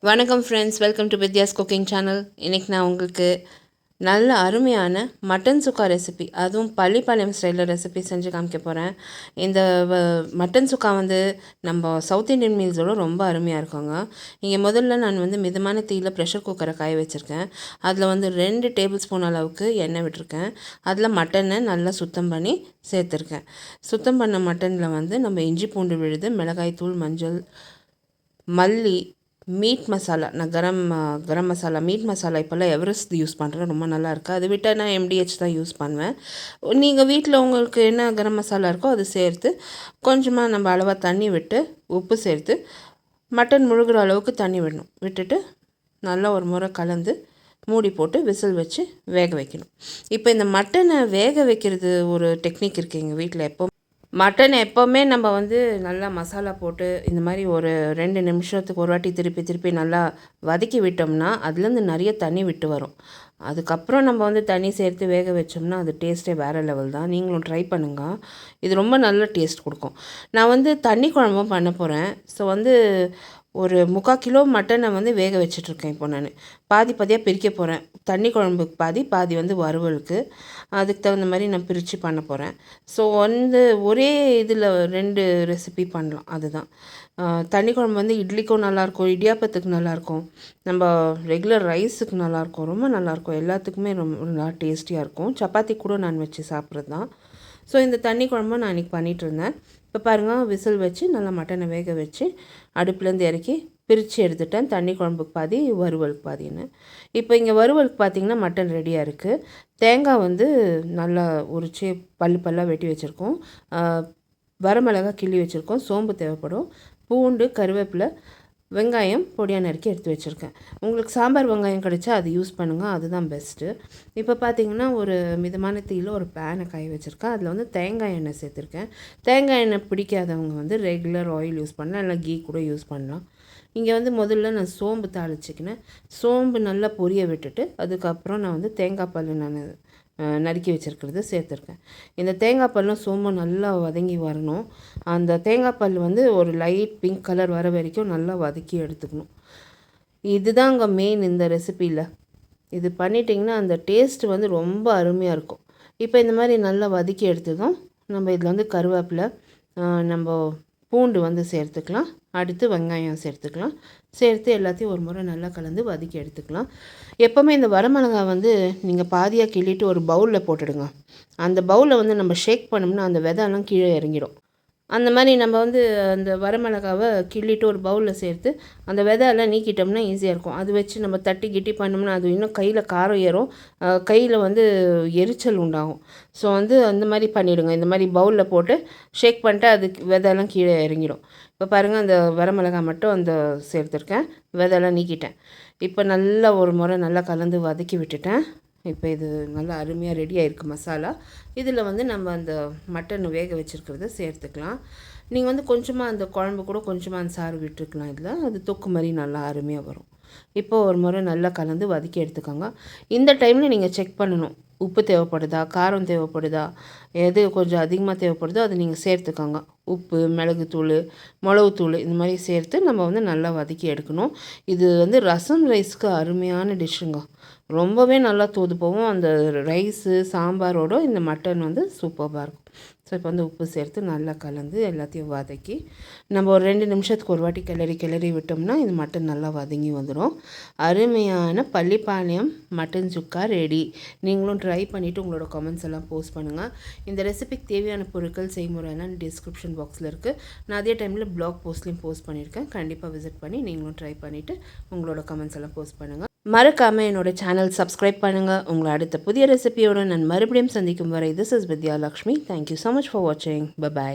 வணக்கம் friends, welcome to Vidya's cooking channel. இன்றைக்கி நான் உங்களுக்கு நல்ல அருமையான மட்டன் சுக்கா ரெசிபி, அதுவும் பள்ளிப்பாளையம் ஸ்டைலில் ரெசிபி செஞ்சு காமிக்க போகிறேன். இந்த மட்டன் சுக்கா வந்து நம்ம சவுத் இண்டியன் மீல்ஸோட ரொம்ப அருமையாக இருக்குங்க. இங்கே முதல்ல நான் வந்து மிதமான தீயில் ப்ரெஷர் குக்கரை காய வச்சுருக்கேன். அதில் வந்து 2 டேபிள் ஸ்பூன் அளவுக்கு எண்ணெய் விட்டுருக்கேன். அதில் மட்டனை நல்லா சுத்தம் பண்ணி சேர்த்துருக்கேன். சுத்தம் பண்ண மட்டனில் வந்து நம்ம இஞ்சி பூண்டு விழுது, மிளகாய் தூள், மஞ்சள், மல்லி, மீட் மசாலா, நான் கரம் மசாலா, மீட் மசாலா இப்போல்லாம் எவரெஸ்ட் யூஸ் பண்ணுறேன், ரொம்ப நல்லா இருக்குது. அது விட்டால் நான் MDH தான் யூஸ் பண்ணுவேன். நீங்கள் வீட்டில் உங்களுக்கு என்ன கரம் மசாலா இருக்கோ அது சேர்த்து கொஞ்சமாக நம்ம அளவாக தண்ணி விட்டு உப்பு சேர்த்து மட்டன் முழுகிற அளவுக்கு தண்ணி விடணும். விட்டுட்டு நல்லா ஒரு முறை கலந்து மூடி போட்டு விசில் வச்சு வேக வைக்கணும். இப்போ இந்த மட்டனை வேக வைக்கிறது ஒரு டெக்னிக் இருக்குது எங்கள் வீட்டில். மட்டன் எப்போவுமே நம்ம வந்து நல்லா மசாலா போட்டு இந்த மாதிரி ஒரு 2 நிமிஷத்துக்கு ஒரு வாட்டி திருப்பி நல்லா வதக்கி விட்டோம்னா அதுலேருந்து நிறைய தண்ணி விட்டு வரும். அதுக்கப்புறம் நம்ம வந்து தண்ணி சேர்த்து வேக வச்சோம்னா அது டேஸ்ட்டே வேறு லெவல் தான். நீங்களும் ட்ரை பண்ணுங்கள், இது ரொம்ப நல்ல டேஸ்ட் கொடுக்கும். நான் வந்து தண்ணி குழம்பும் பண்ண போகிறேன். ஸோ வந்து ஒரு 3/4 கிலோ மட்டனை வந்து வேக வச்சிட்ருக்கேன். இப்போ நான் பாதியாக பிரிக்க போகிறேன். தண்ணி குழம்புக்கு பாதி வந்து வறுவலுக்கு. அதுக்கு தகுந்த மாதிரி நான் பிரித்து பண்ண போகிறேன். ஸோ வந்து ஒரே இதில் 2 ரெசிபி பண்ணலாம். அதுதான் தண்ணி குழம்பு வந்து இட்லிக்கும் நல்லாயிருக்கும், இடியாப்பத்துக்கு நல்லாயிருக்கும், நம்ம ரெகுலர் ரைஸுக்கு நல்லாயிருக்கும், ரொம்ப நல்லாயிருக்கும். எல்லாத்துக்குமே ரொம்ப நல்லா டேஸ்டியாக இருக்கும். சப்பாத்தி கூட நான் வச்சு சாப்பிட்றது தான். ஸோ இந்த தண்ணி குழம்பு நான் இன்றைக்கி பண்ணிகிட்ருந்தேன். இப்போ பாருங்கள், விசில் வச்சு நல்லா மட்டனை வேக வச்சு அடுப்புலேருந்து இறக்கி பிரித்து எடுத்துட்டேன். தண்ணி குழம்புக்கு பாதி, வறுவலுக்கு பாதின்னு. இப்போ இங்கே வறுவலுக்கு பார்த்திங்கன்னா மட்டன் ரெடியாக இருக்குது. தேங்காய் வந்து நல்லா உரித்து பல்லாக வெட்டி வச்சுருக்கோம். வரமிளகா கிள்ளி வச்சுருக்கோம். சோம்பு தேவைப்படும். பூண்டு, கருவேப்பிலை, வெங்காயம் பொடியாக நறுக்கி எடுத்து வச்சுருக்கேன். உங்களுக்கு சாம்பார் வெங்காயம் கிடைச்சா அது யூஸ் பண்ணுங்கள், அதுதான் பெஸ்ட்டு. இப்போ பார்த்திங்கன்னா ஒரு மிதமான தீயில் ஒரு பேனை காய வச்சுருக்கேன். அதில் வந்து தேங்காய் எண்ணெய் சேர்த்துருக்கேன். தேங்காய் எண்ணெய் பிடிக்காதவங்க வந்து ரெகுலர் ஆயில் யூஸ் பண்ணலாம், இல்லை கீ கூட யூஸ் பண்ணலாம். இங்கே வந்து முதல்ல நான் சோம்பு தாளிச்சிக்கினேன். சோம்பு நல்லா பொரிய விட்டுட்டு அதுக்கப்புறம் நான் வந்து தேங்காய் பால் நான் நறுக்கி வச்சுருக்கிறது சேர்த்துருக்கேன். இந்த தேங்காய் பாலும் சோம்பும் நல்லா வதங்கி வரணும். அந்த தேங்காய் பால் வந்து ஒரு லைட் பிங்க் கலர் வர வரைக்கும் நல்லா வதக்கி எடுத்துக்கணும். இதுதான் அங்கே மெயின் இந்த ரெசிப்பியில். இது பண்ணிட்டிங்கன்னா அந்த டேஸ்ட்டு வந்து ரொம்ப அருமையாக இருக்கும். இப்போ இந்த மாதிரி நல்லா வதக்கி எடுத்ததும் நம்ம இதில் வந்து கருவேப்பிலை, நம்ம பூண்டு வந்து சேர்த்துக்கலாம். அடுத்து வெங்காயம் சேர்த்துக்கலாம். சேர்த்து எல்லாத்தையும் ஒரு முறை நல்லா கலந்து வதக்கி எடுத்துக்கலாம். எப்போவுமே இந்த வரமிளகாய் வந்து நீங்கள் பாதியாக கிள்ளிட்டு ஒரு பவுலில் போட்டுடுங்க. அந்த பவுலில் வந்து நம்ம ஷேக் பண்ணோம்னா அந்த விதையெல்லாம் கீழே இறங்கிடும். அந்த மாதிரி நம்ம வந்து அந்த வரமிளகாவை கிள்ளிட்டு ஒரு பவுலில் சேர்த்து அந்த விதையெல்லாம் நீக்கிட்டோம்னா ஈஸியாக இருக்கும். அது வச்சு நம்ம தட்டி கிட்டி பண்ணோம்னா அது இன்னும் கையில் காரம் ஏறும், கையில் வந்து எரிச்சல் உண்டாகும். ஸோ வந்து அந்த மாதிரி பண்ணிவிடுங்க. இந்த மாதிரி பவுலில் போட்டு ஷேக் பண்ணிட்டு அது விதையெல்லாம் கீழே இறங்கிடும். இப்போ பாருங்கள், அந்த வரமிளகாய் மட்டும் அந்த சேர்த்துருக்கேன், விதையெல்லாம் நீக்கிட்டேன். இப்போ நல்லா ஒரு முறை நல்லா கலந்து வதக்கி விட்டுட்டேன். இப்போ இது நல்லா அருமையாக ரெடி ஆகிருக்கு மசாலா. இதில் வந்து நம்ம அந்த மட்டன் வேக வச்சுருக்கிறத சேர்த்துக்கலாம். நீங்கள் வந்து கொஞ்சமாக அந்த குழம்பு கூட கொஞ்சமாக அந்த சாறு விட்டுருக்கலாம். இதில் அது தொக்கு மாதிரி நல்லா அருமையாக வரும். இப்போ ஒரு முறை நல்லா கலந்து வதக்கி எடுத்துக்கோங்க. இந்த டைமில் நீங்கள் செக் பண்ணணும், உப்பு தேவைப்படுதா, காரம் தேவைப்படுதா, எது கொஞ்சம் அதிகமாக தேவைப்படுதோ அது நீங்கள் சேர்த்துக்கோங்க. உப்பு, மிளகுத்தூள், மிளகுத்தூள் இந்த மாதிரி சேர்த்து நம்ம வந்து நல்லா வதக்கி எடுக்கணும். இது வந்து ரசம் ரைஸ்க்கு அருமையான டிஷ்ஷுங்க. ரொம்பவே நல்லா தூது போகும். அந்த ரைஸு சாம்பாரோட இந்த மட்டன் வந்து சூப்பராக இருக்கும். ஸோ இப்போ வந்து உப்பு சேர்த்து நல்லா கலந்து எல்லாத்தையும் வதக்கி நம்ம ஒரு 2 நிமிஷத்துக்கு ஒரு வாட்டி கிளறி விட்டோம்னா இந்த மட்டன் நல்லா வதங்கி வந்துடும். அருமையான பள்ளிப்பாளையம் மட்டன் சுக்கா ரெடி. நீங்களும் ட்ரை பண்ணிவிட்டு உங்களோட கமெண்ட்ஸ் எல்லாம் போஸ்ட் பண்ணுங்கள். இந்த ரெசிபிக்கு தேவையான பொருட்கள், செய்முறையெல்லாம் டிஸ்கிரிப்ஷன் பாக்ஸில் இருக்குது. நான் அதே டைமில் பிளாக் போஸ்ட்லேயும் போஸ்ட் பண்ணியிருக்கேன். கண்டிப்பாக விசிட் பண்ணி நீங்களும் ட்ரை பண்ணிவிட்டு உங்களோட கமெண்ட்ஸ் எல்லாம் போஸ்ட் பண்ணுங்கள். மறக்காமல் என்னோடய சேனல் சப்ஸ்கிரைப் பண்ணுங்கள். உங்களை அடுத்த புதிய ரெசிபியோடு நான் மறுபடியும் சந்திக்கும் வரை, this is Vidya Lakshmi. Thank you so much for வாட்சிங். பை.